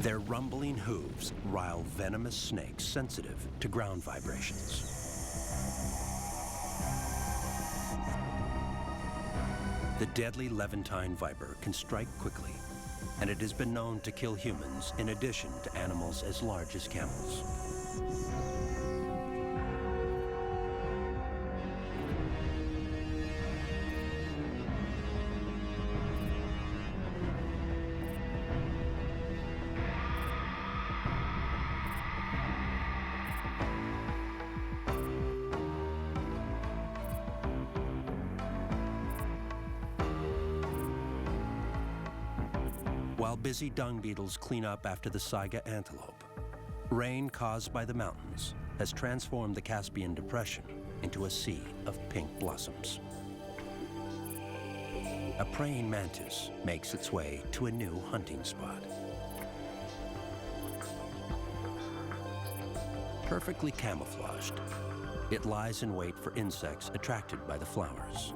Their rumbling hooves rile venomous snakes sensitive to ground vibrations. The deadly Levantine viper can strike quickly, and it has been known to kill humans in addition to animals as large as camels. While busy dung beetles clean up after the saiga antelope, rain caused by the mountains has transformed the Caspian Depression into a sea of pink blossoms. A praying mantis makes its way to a new hunting spot. Perfectly camouflaged, it lies in wait for insects attracted by the flowers.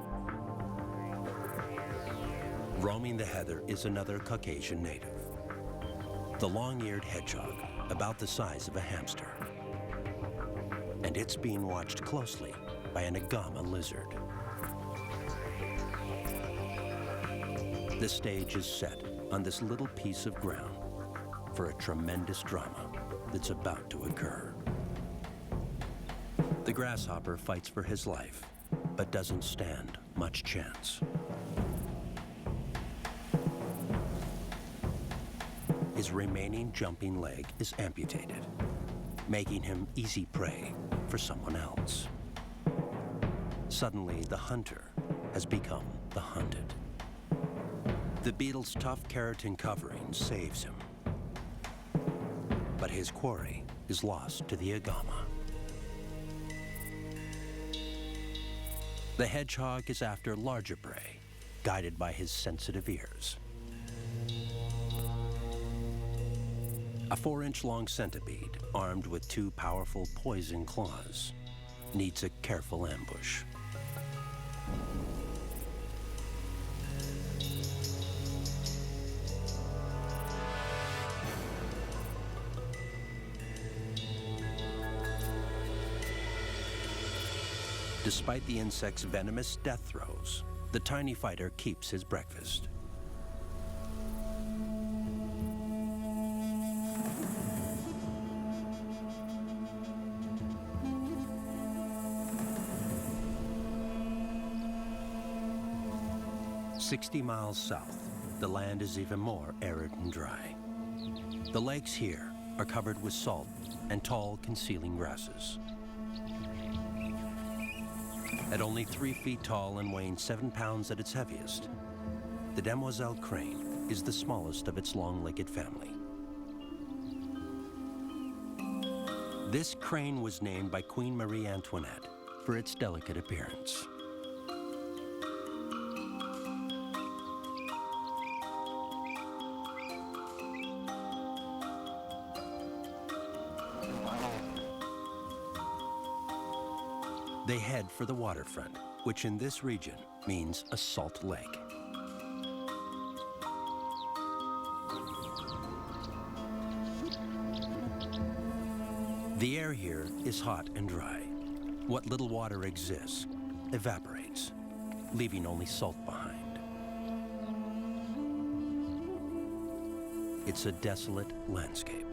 Roaming the heather is another Caucasian native, the long-eared hedgehog, about the size of a hamster. And it's being watched closely by an agama lizard. The stage is set on this little piece of ground for a tremendous drama that's about to occur. The grasshopper fights for his life, but doesn't stand much chance. His remaining jumping leg is amputated, making him easy prey for someone else. Suddenly, the hunter has become the hunted. The beetle's tough keratin covering saves him, but his quarry is lost to the agama. The hedgehog is after larger prey, guided by his sensitive ears. A 4-inch-long centipede, armed with 2 powerful poison claws, needs a careful ambush. Despite the insect's venomous death throes, the tiny fighter keeps his breakfast. "60 miles south, the land is even more arid and dry. The lakes here are covered with salt and tall concealing grasses. At only 3 feet tall and weighing 7 pounds at its heaviest, the demoiselle crane is the smallest of its long-legged family. This crane was named by Queen Marie Antoinette for its delicate appearance. They head for the waterfront, which in this region means a salt lake. The air here is hot and dry. What little water exists evaporates, leaving only salt behind. It's a desolate landscape.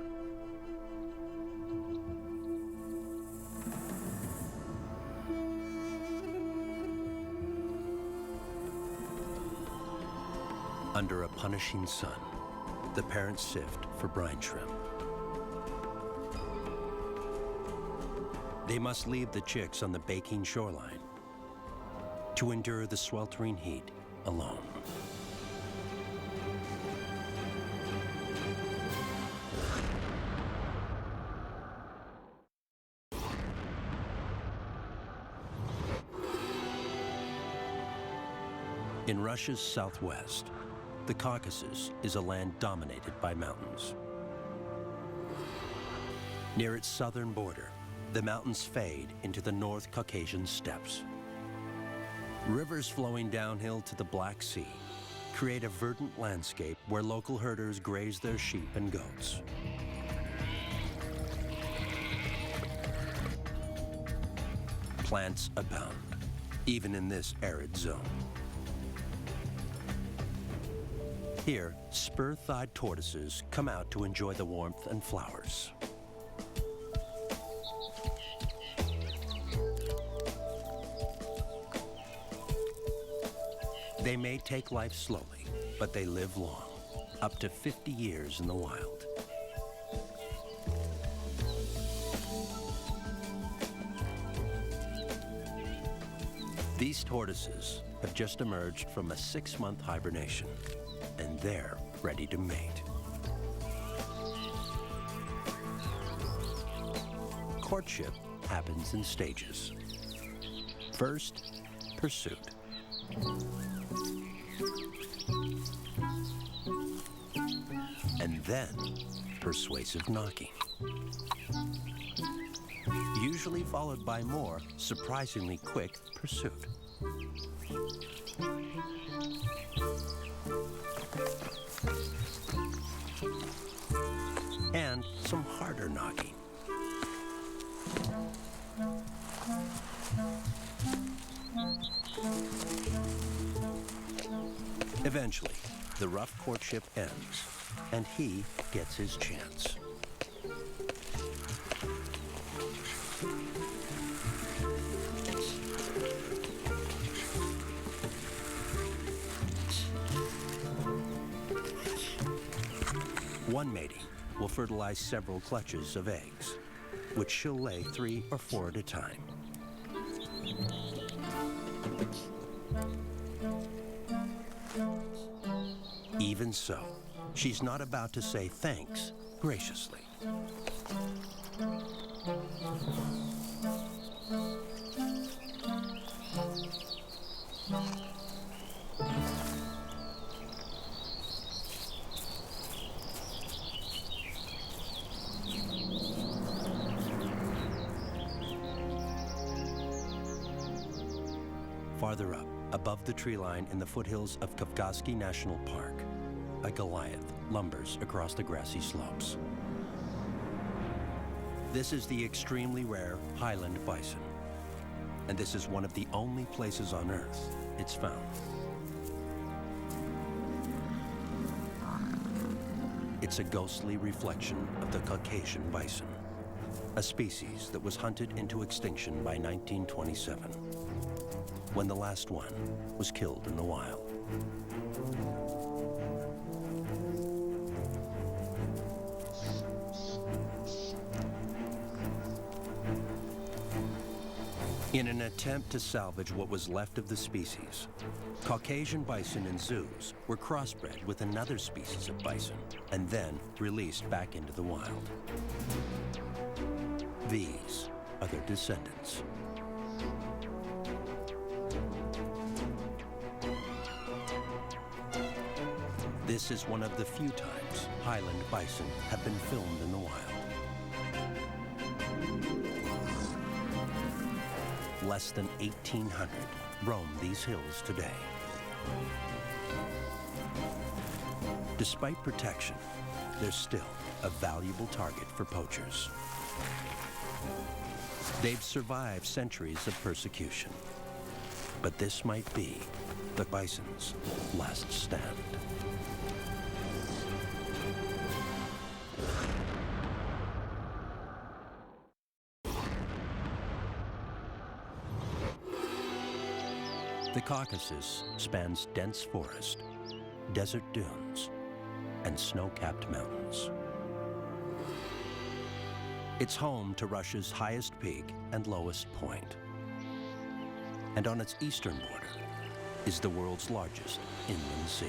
Under a punishing sun, the parents sift for brine shrimp. They must leave the chicks on the baking shoreline to endure the sweltering heat alone. In Russia's southwest, the Caucasus is a land dominated by mountains. Near its southern border, the mountains fade into the North Caucasian steppes. Rivers flowing downhill to the Black Sea create a verdant landscape where local herders graze their sheep and goats. Plants abound, even in this arid zone. Here, spur-thighed tortoises come out to enjoy the warmth and flowers. They may take life slowly, but they live long, up to 50 years in the wild. These tortoises have just emerged from a 6-month hibernation, and they're ready to mate. Courtship happens in stages. First, pursuit. And then, persuasive knocking. Usually followed by more surprisingly quick pursuit. And some harder knocking. Eventually, the rough courtship ends, and he gets his chance. One mating will fertilize several clutches of eggs, which she'll lay 3 or 4 at a time. Even so, she's not about to say thanks graciously. Farther up, above the tree line in the foothills of Kavkazski National Park, a Goliath lumbers across the grassy slopes. This is the extremely rare highland bison, and this is one of the only places on Earth it's found. It's a ghostly reflection of the Caucasian bison, a species that was hunted into extinction by 1927, when the last one was killed in the wild. In an attempt to salvage what was left of the species, Caucasian bison in zoos were crossbred with another species of bison and then released back into the wild. These are their descendants. This is one of the few times highland bison have been filmed in the wild. Less than 1,800 roam these hills today. Despite protection, they're still a valuable target for poachers. They've survived centuries of persecution, but this might be the bison's last stand. The Caucasus spans dense forest, desert dunes, and snow-capped mountains. It's home to Russia's highest peak and lowest point. And on its eastern border is the world's largest inland sea.